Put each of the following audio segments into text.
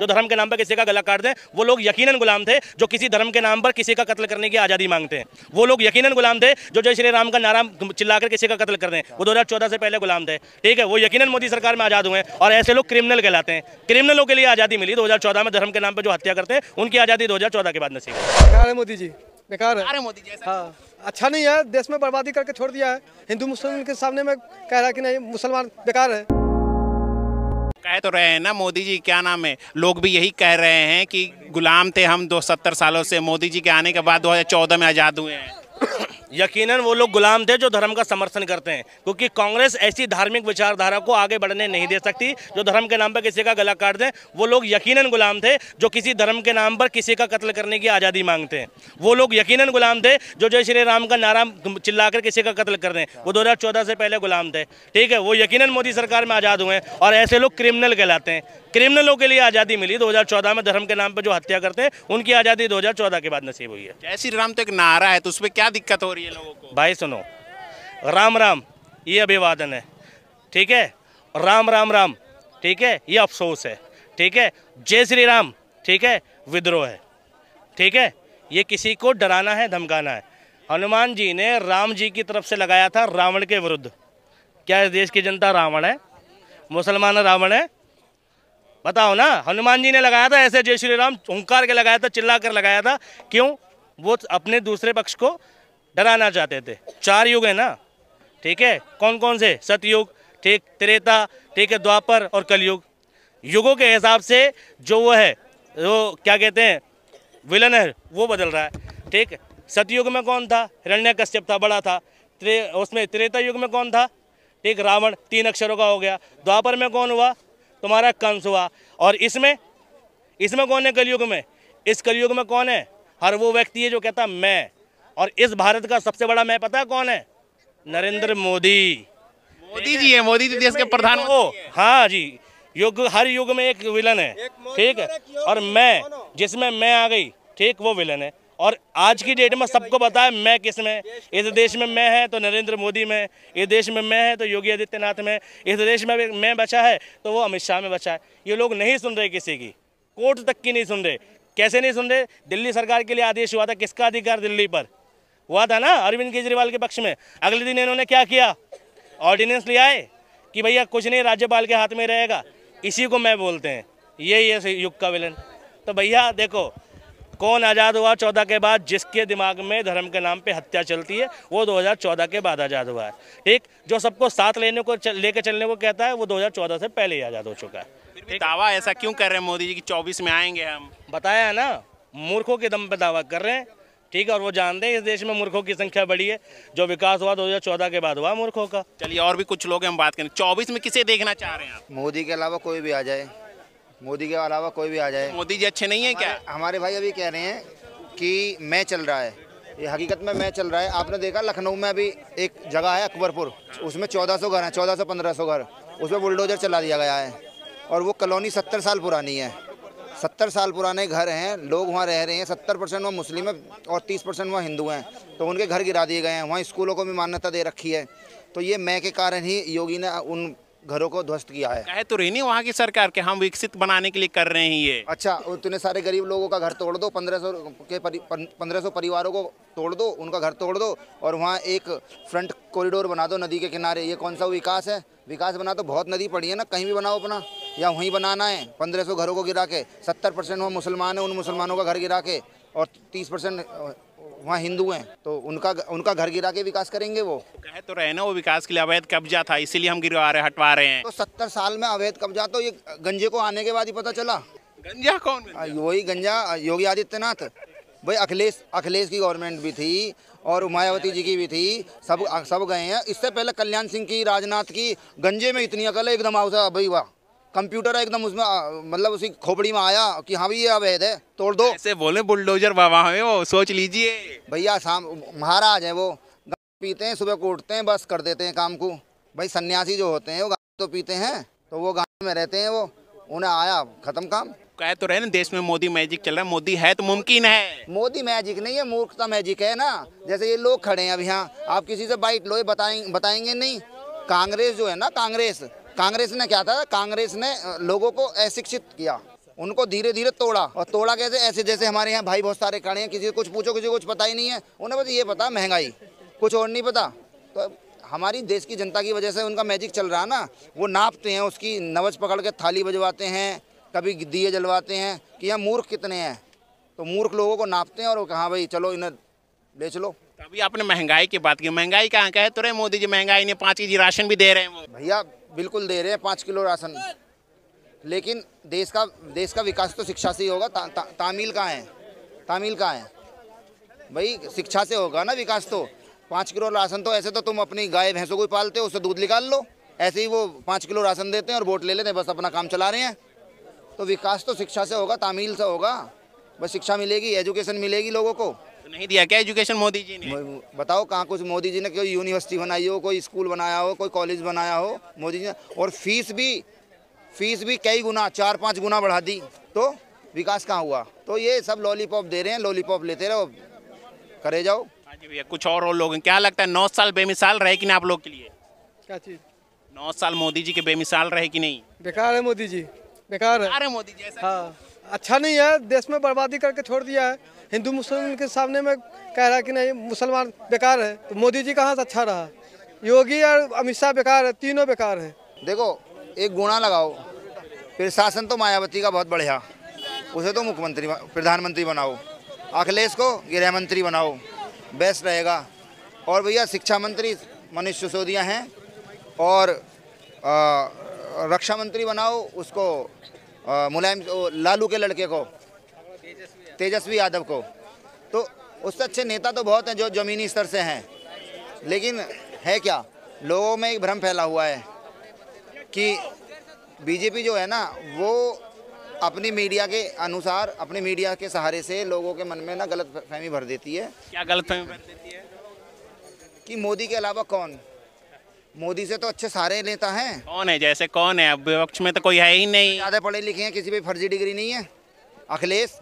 जो धर्म के नाम पर किसी का गला काट दें, वो लोग यकीनन गुलाम थे जो किसी धर्म के नाम पर किसी का कत्ल करने की आज़ादी मांगते हैं। वो लोग यकीनन गुलाम थे जो जय श्री राम का नारा चिल्लाकर किसी का कत्ल कर दें, वो 2014 से पहले गुलाम थे। ठीक है, वो यकीनन मोदी सरकार में आज़ाद हुए हैं और ऐसे लोग क्रिमिनल कहलाते हैं। क्रिमिनलों के लिए आज़ादी मिली 2014 में, धर्म के नाम पर जो हत्या करते हैं उनकी आज़ादी 2014 के बाद नसीब है। बेकार है मोदी जी, बेकार है मोदी जी। हाँ, अच्छा नहीं है, देश में बर्बादी करके छोड़ दिया है। हिंदू मुस्लिम के सामने में कह रहा है कि नहीं मुसलमान बेकार है। कह तो रहे हैं ना मोदी जी, क्या नाम है, लोग भी यही कह रहे हैं कि गुलाम थे हम 270 सालों से, मोदी जी के आने के बाद 2014 में आज़ाद हुए हैं। यकीनन वो लोग गुलाम थे जो धर्म का समर्थन करते हैं, क्योंकि कांग्रेस ऐसी धार्मिक विचारधारा को आगे बढ़ने नहीं दे सकती जो धर्म के नाम पर किसी का गला काट दें। वो लोग यकीनन गुलाम थे जो किसी धर्म के नाम पर किसी का कत्ल करने की आज़ादी मांगते हैं। वो लोग यकीनन गुलाम थे जो जय श्री राम का नारा चिल्लाकर किसी का कत्ल कर दें, वो 2014 से पहले गुलाम थे। ठीक है, वो यकीनन मोदी सरकार में आज़ाद हुए हैं और ऐसे लोग क्रिमिनल कहलाते हैं। क्रिमिनलों के लिए आज़ादी मिली 2014 में, धर्म के नाम पर जो हत्या करते हैं उनकी आज़ादी 2014 के बाद नसीब हुई है। जय श्री राम तो एक नारा है, तो उसमें क्या दिक्कत हो रही है लोगों को? भाई सुनो, राम राम ये अभिवादन है, ठीक है, राम राम राम, ठीक है, ये अफसोस है, ठीक है, जय श्री राम, ठीक है, विद्रोह है, ठीक है, ये किसी को डराना है, धमकाना है। हनुमान जी ने राम जी की तरफ से लगाया था रावण के विरुद्ध। क्या इस देश की जनता रावण है? मुसलमान रावण है? बताओ ना। हनुमान जी ने लगाया था ऐसे जय श्री राम हुंकार के लगाया था, चिल्ला कर लगाया था। क्यों? वो अपने दूसरे पक्ष को डराना चाहते थे। 4 युग है ना, ठीक है, कौन कौन से? सतयुग, ठीक, त्रेता, ठीक है, द्वापर और कलयुग। युगों के हिसाब से जो वो है, वो क्या कहते हैं, विलन है, वो बदल रहा है। ठीक, सतयुग में कौन था? हिरण्यकश्यप था, बड़ा था। उसमें त्रेता युग में कौन था? ठीक, रावण, 3 अक्षरों का हो गया। द्वापर में कौन हुआ? तुम्हारा कंस हुआ। और इसमें कौन है कलयुग में? इस कलयुग में कौन है? हर वो व्यक्ति है जो कहता मैं। और इस भारत का सबसे बड़ा मैं पता है कौन है? नरेंद्र मोदी। मोदी जी है, मोदी जी देश के प्रधानमंत्री हैं। हाँ जी, हर युग में एक विलन है, ठीक है, और मैं, जिसमें मैं आ गई, ठीक, वो विलन है। और आज की डेट में सबको पता है मैं किस में। इस देश में मैं है तो नरेंद्र मोदी में, इस देश में मैं है तो योगी आदित्यनाथ में, इस देश में मैं बचा है तो वो अमित शाह में बचा है। ये लोग नहीं सुन रहे किसी की, कोर्ट तक की नहीं सुन रहे। कैसे नहीं सुन रहे? दिल्ली सरकार के लिए आदेश हुआ था, किसका अधिकार दिल्ली पर हुआ था ना, अरविंद केजरीवाल के पक्ष में। अगले दिन इन्होंने क्या किया? ऑर्डिनेंस ले आए कि भैया कुछ नहीं, राज्यपाल के हाथ में रहेगा। इसी को मैं बोलते हैं, यही है युग का विलन। तो भैया देखो, कौन आज़ाद हुआ 14 के बाद? जिसके दिमाग में धर्म के नाम पे हत्या चलती है वो 2014 के बाद आज़ाद हुआ है। ठीक, जो सबको साथ लेके चलने को कहता है वो 2014 से पहले ही आज़ाद हो चुका है। फिर भी दावा ऐसा क्यों कर रहे हैं मोदी जी की 24 में आएंगे हम? बताया है ना, मूर्खों के दम पे दावा कर रहे हैं। ठीक है, और वो जानते हैं इस देश में मूर्खों की संख्या बढ़ी है। जो विकास हुआ 2014 के बाद हुआ मूर्खों का। चलिए, और भी कुछ लोग हम बात करें, 24 में किसे देखना चाह रहे हैं आप? मोदी के अलावा कोई भी आ जाए, मोदी के अलावा कोई भी आ जाए। मोदी जी अच्छे नहीं है क्या? हमारे भाई अभी कह रहे हैं कि मैं चल रहा है, ये हकीकत में मैं चल रहा है। आपने देखा लखनऊ में अभी एक जगह है अकबरपुर, उसमें 1400 घर हैं, 1400-1500 घर, उसमें बुलडोजर चला दिया गया है। और वो कॉलोनी 70 साल पुरानी है, 70 साल पुराने घर हैं, लोग वहाँ रह रहे हैं। 70% वहाँ मुस्लिम है और 30% वहाँ हिंदू हैं, तो उनके घर गिरा दिए गए हैं। वहाँ स्कूलों को भी मान्यता दे रखी है। तो ये मैं के कारण ही योगी ने उन घरों को ध्वस्त किया है। कहे तो रही नहीं वहाँ की सरकार के हम विकसित बनाने के लिए कर रहे हैं ये। अच्छा, उतने सारे गरीब लोगों का घर तोड़ दो, 1500 परिवारों को तोड़ दो, उनका घर तोड़ दो, और वहाँ एक फ्रंट कॉरिडोर बना दो नदी के किनारे। ये कौन सा विकास है? विकास बना तो बहुत नदी पड़ी है ना, कहीं भी बनाओ अपना, या वहीं बनाना है? 1500 घरों को गिरा के 70% वहाँ मुसलमान है, उन मुसलमानों का घर गिरा के, और 30% वहाँ हिंदू हैं, तो उनका घर गिरा के विकास करेंगे वो? कहे तो रहे ना वो विकास के लिए अवैध कब्जा था, इसीलिए हम हटवा रहे हैं। तो 70 साल में अवैध कब्जा तो ये गंजे को आने के बाद ही पता चला। गंजा कौन? वही गंजा योगी आदित्यनाथ। भाई अखिलेश की गवर्नमेंट भी थी और मायावती जी की भी थी, सब गए हैं। इससे पहले कल्याण सिंह की, राजनाथ की, गंजे में इतनी अकल है एकदम। आओ भाई वाह, कंप्यूटर एकदम उसमें, मतलब उसी खोपड़ी में आया कि हाँ भी ये अवैध है, तोड़ दो। ऐसे बोले बुलडोजर बाबा हमें, वो सोच लीजिए भैया। महाराज है वो, पीते हैं, सुबह को उठते हैं, बस कर देते हैं काम को। भाई सन्यासी जो होते हैं वो तो पीते हैं, तो वो गाँव में रहते हैं, वो उन्हें आया खत्म काम। कहे तो रहे ना देश में मोदी मैजिक चल रहा है, मोदी है तो मुमकिन है। मोदी मैजिक नहीं है, मूर्खता मैजिक है ना। जैसे ये लोग खड़े हैं अब यहाँ, आप किसी से बाइट लो, ये बताएंगे नहीं। कांग्रेस जो है ना, कांग्रेस ने क्या था? कांग्रेस ने लोगों को अशिक्षित किया, उनको धीरे धीरे तोड़ा। और तोड़ा कैसे? ऐसे जैसे हमारे यहाँ भाई बहुत सारे खड़े हैं, किसी को कुछ पूछो, किसी को कुछ पता ही नहीं है, उन्हें बस ये पता महंगाई, कुछ और नहीं पता। तो हमारी देश की जनता की वजह से उनका मैजिक चल रहा है ना, वो नापते हैं, उसकी नवज पकड़ के थाली बजवाते हैं, कभी दिए जलवाते हैं कि यहाँ मूर्ख कितने हैं, तो मूर्ख लोगों को नापते हैं और कहाँ भाई चलो इन्हें ले चलो। अभी आपने महंगाई की बात की, महंगाई कहाँ कहे तो रहे मोदी जी, महंगाई ने 5 केजी राशन भी दे रहे हैं वो। भैया बिल्कुल दे रहे हैं 5 किलो राशन, लेकिन देश का विकास तो शिक्षा से ही होगा। तामील कहाँ है? तामील कहाँ है भाई? शिक्षा से होगा ना विकास। तो 5 किलो राशन तो ऐसे तो तुम अपनी गाय भैंसों को पालते हो, उससे दूध निकाल लो, ऐसे ही वो 5 किलो राशन देते हैं और वोट ले लेते हैं, बस अपना काम चला रहे हैं। तो विकास तो शिक्षा से होगा, तामील से होगा। बस शिक्षा मिलेगी, एजुकेशन मिलेगी लोगों को। तो नहीं दिया क्या एजुकेशन मोदी जी ने? बताओ कहाँ कुछ मोदी जी ने कोई यूनिवर्सिटी बनाई हो, कोई स्कूल बनाया हो, कोई कॉलेज बनाया हो मोदी जी ने? और फीस भी कई गुना, 4-5 गुना बढ़ा दी, तो विकास कहाँ हुआ? तो ये सब लॉलीपॉप दे रहे हैं, लॉलीपॉप लेते रहो, करे जाओ। हाँ जी भैया, कुछ और लोग क्या लगता है 9 साल बेमिसाल रहे कि नहीं आप लोग के लिए? क्या चीज़? 9 साल मोदी जी के बेमिसाल रहे कि नहीं? बेकार है मोदी जी, बेकार है। अरे मोदी जी ऐसा हाँ, अच्छा नहीं है, देश में बर्बादी करके छोड़ दिया है। हिंदू मुस्लिम के सामने में कह रहा है कि नहीं मुसलमान बेकार है, तो मोदी जी कहाँ से अच्छा रहा? योगी और अमित शाह बेकार है, तीनों बेकार हैं। देखो एक गुणा लगाओ, फिर शासन तो मायावती का बहुत बढ़िया, उसे तो मुख्यमंत्री प्रधानमंत्री बनाओ, अखिलेश को गृह मंत्री बनाओ, बेस्ट रहेगा। और भैया शिक्षा मंत्री मनीष सिसोदिया हैं, और रक्षा मंत्री बनाओ उसको मुलायम, लालू के लड़के को, तेजस्वी यादव को। तो उससे अच्छे नेता तो बहुत हैं जो ज़मीनी स्तर से हैं, लेकिन है क्या, लोगों में एक भ्रम फैला हुआ है कि बीजेपी जो है ना वो अपनी मीडिया के अनुसार, अपनी मीडिया के सहारे से लोगों के मन में ना गलत फहमी भर देती है। क्या गलत फहमी भर देती है? कि मोदी के अलावा कौन? मोदी से तो अच्छे सारे नेता हैं। कौन है? जैसे कौन है? अब विपक्ष में तो कोई है ही नहीं। ज़्यादा पढ़े लिखे हैं, किसी पे फर्जी डिग्री नहीं है। अखिलेश,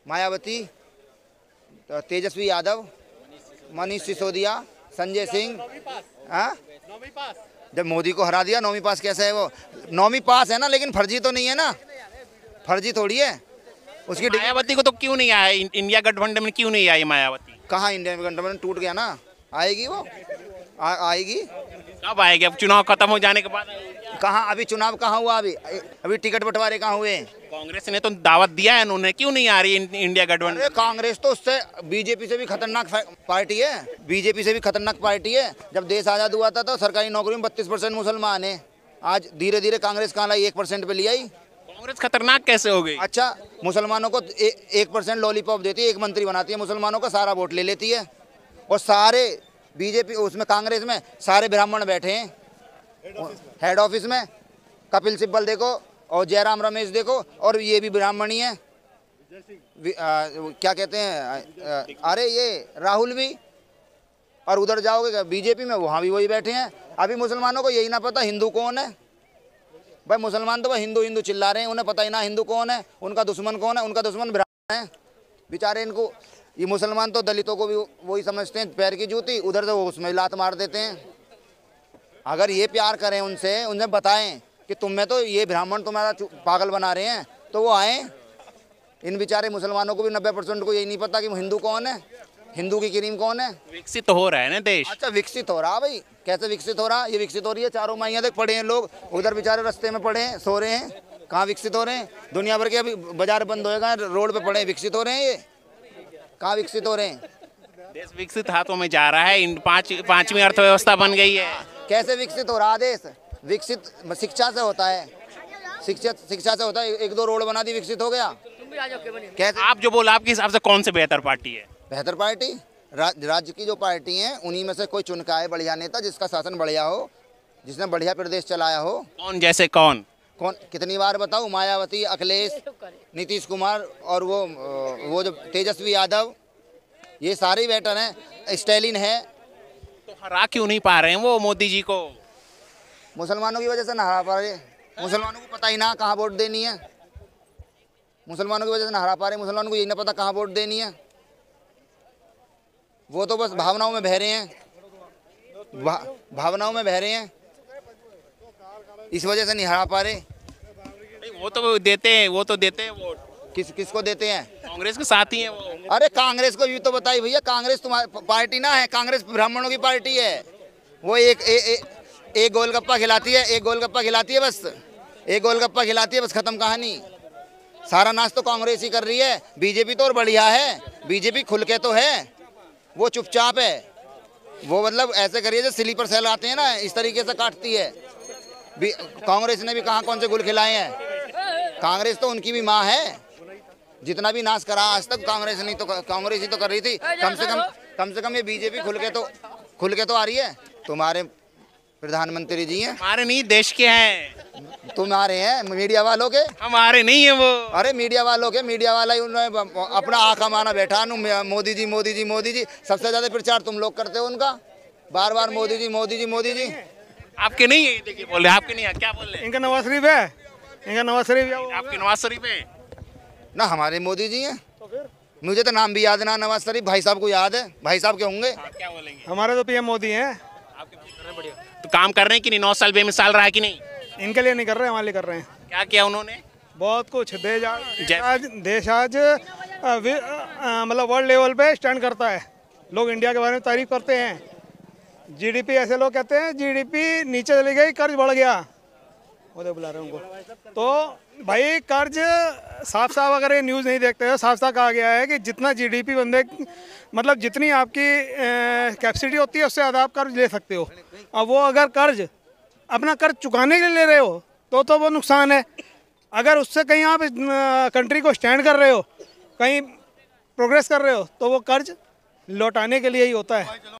मायावती, तेजस्वी यादव, मनीष सिसोदिया, संजय सिंह। हाँ, जब मोदी को हरा दिया 9वीं पास कैसे है? वो 9वीं पास है ना, लेकिन फर्जी तो नहीं है ना, फर्जी थोड़ी है उसकी। मायावती को तो क्यों नहीं आया? इंडिया गठबंधन में क्यों नहीं आई मायावती? कहाँ इंडिया गठबंधन टूट गया ना, आएगी वो, आएगी। कब आएगी? अब चुनाव खत्म हो जाने के बाद आएगी? कहाँ अभी चुनाव कहाँ हुआ? अभी टिकट बंटवारे कहाँ हुए? कांग्रेस ने तो दावत दिया है उन्होंने, क्यों नहीं आ रही इंडिया गठबंधन? अरे कांग्रेस तो उससे बीजेपी से भी खतरनाक पार्टी है, बीजेपी से भी खतरनाक पार्टी है। जब देश आज़ाद हुआ था तो सरकारी नौकरी में 32% मुसलमान हैं। आज धीरे धीरे कांग्रेस कहाँ लाई? 1% पे ले आई। कांग्रेस खतरनाक कैसे हो गई? अच्छा, मुसलमानों को 1% लॉलीपॉप देती है, एक मंत्री बनाती है, मुसलमानों का सारा वोट ले लेती है। और सारे बीजेपी उसमें, कांग्रेस में सारे ब्राह्मण बैठे हैं हेड ऑफिस में। कपिल सिब्बल देखो और जयराम रमेश देखो, और ये भी ब्राह्मण ही है। क्या कहते हैं, अरे ये राहुल भी। और उधर जाओगे बीजेपी में, वहाँ भी वही बैठे हैं। अभी मुसलमानों को यही ना पता हिंदू कौन है। भाई मुसलमान तो भाई हिंदू हिंदू चिल्ला रहे हैं, उन्हें पता ही ना हिंदू कौन है, उनका दुश्मन कौन है। उनका दुश्मन ब्राह्मण है बेचारे। इनको ये मुसलमान तो दलितों को भी वही समझते हैं पैर की जूती, उधर से वो उसमें लात मार देते हैं। अगर ये प्यार करें उनसे, उन्हें बताएं कि तुम्हें तो ये ब्राह्मण तुम्हारा पागल बना रहे हैं, तो वो आए। इन बेचारे मुसलमानों को भी 90% को यही नहीं पता कि हिंदू कौन है, हिंदू की क्रीम कौन है। विकसित हो रहा है ना देश। अच्छा विकसित हो रहा भाई, कैसे विकसित हो रहा? ये विकसित हो रही है, 4 माहिया तक पड़े हैं लोग, उधर बेचारे रास्ते में पड़े हैं, सो रहे हैं। कहाँ विकसित हो रहे हैं? दुनिया भर के अभी बाजार बंद होएगा, रोड पे पड़े, विकसित हो रहे हैं? ये कहाँ विकसित हो रहे हैं? देश विकसित हाथों में जा रहा है, 5वीं अर्थव्यवस्था बन गई है। कैसे विकसित हो रहा देश? विकसित शिक्षा से होता है, शिक्षा से होता है। 1-2 रोड बना दी, विकसित हो गया। कैसे? आप जो बोला, आपके हिसाब से कौन से बेहतर पार्टी है? बेहतर पार्टी राज्य की जो पार्टी है उन्हीं में से कोई चुन के आए बढ़िया नेता, जिसका शासन बढ़िया हो, जिसने बढ़िया प्रदेश चलाया हो। कौन? जैसे कौन? कितनी बार बताऊं? मायावती, अखिलेश, नीतीश कुमार, और वो जो तेजस्वी यादव, ये सारे बेटर हैं। स्टैलिन है। तो हरा क्यों नहीं पा रहे हैं वो मोदी जी को? मुसलमानों की वजह से ना हरा पा रहे। मुसलमानों को पता ही ना कहाँ वोट देनी है। मुसलमानों की वजह से ना हरा पा रहे। मुसलमानों को यही ना पता कहाँ वोट देनी है। वो तो बस भावनाओं में बह रहे हैं, भावनाओं में बह रहे हैं, इस वजह से नहीं हरा पा रहे। वो तो देते हैं, वो तो देते हैं वोट। किसको देते हैं? कांग्रेस के साथ ही है वो। अरे कांग्रेस को भी तो बताइए भैया, कांग्रेस तुम्हारी पार्टी ना है, कांग्रेस ब्राह्मणों की पार्टी है। वो एक गोलगप्पा खिलाती है, एक गोलगप्पा खिलाती है बस, एक गोलगप्पा खिलाती है बस, खत्म कहानी। सारा नाच तो कांग्रेस ही कर रही है। बीजेपी तो और बढ़िया है, बीजेपी खुल के तो है, वो चुपचाप है। वो मतलब ऐसे करिए जो स्लीपर सेल आते हैं ना, इस तरीके से काटती है। कांग्रेस ने भी कहाँ कौन से गुल खिलाए हैं? कांग्रेस तो उनकी भी माँ है। जितना भी नाश करा आज तक कांग्रेस नहीं तो कांग्रेस ही तो कर रही थी। कम से कम ये बीजेपी खुल के तो आ रही है। तुम्हारे प्रधानमंत्री जी हैं, हमारे नहीं देश के हैं। तुम्हारे हैं मीडिया वालों के, हमारे नहीं है वो। अरे मीडिया वालों के, मीडिया वाला ही उन्होंने अपना आँखा माना बैठा। मोदी जी मोदी जी मोदी जी, सबसे ज्यादा प्रचार तुम लोग करते हो उनका, बार बार मोदी जी मोदी जी मोदी जी। आपके नहीं है, देखिए बोल रहे आपके नहीं है, क्या बोल रहे? इनका नवाज शरीफ है, इनका नवाज शरीफ है। आपके नवाज शरीफ है ना, हमारे मोदी जी हैं। मुझे तो नाम भी याद ना, नवाज शरीफ भाई साहब को याद है, भाई साहब के होंगे। क्या बोलेंगे? हमारे तो पीएम मोदी हैं। तो काम कर रहे हैं कि नहीं? 9 साल बेमिसाल रहा है कि नहीं? इनके लिए नहीं कर रहे, हमारे लिए कर रहे हैं। क्या किया उन्होंने? बहुत कुछ। देश आज मतलब वर्ल्ड लेवल पे स्टैंड करता है। लोग इंडिया के बारे में तारीफ करते हैं। जीडीपी, ऐसे लोग कहते हैं जीडीपी नीचे चली गई, कर्ज बढ़ गया, उधर बुला रहे हैं उनको। तो भाई कर्ज साफ साफ, अगर ये न्यूज़ नहीं देखते हो, साफ साफ कहा गया है कि जितना जीडीपी बंदे, मतलब जितनी आपकी कैपेसिटी होती है उससे ज़्यादा आप कर्ज ले सकते हो। अब वो अगर कर्ज अपना कर्ज चुकाने के लिए ले रहे हो तो वो नुकसान है। अगर उससे कहीं आप कंट्री को स्टैंड कर रहे हो, कहीं प्रोग्रेस कर रहे हो, तो वो कर्ज लौटाने के लिए ही होता है।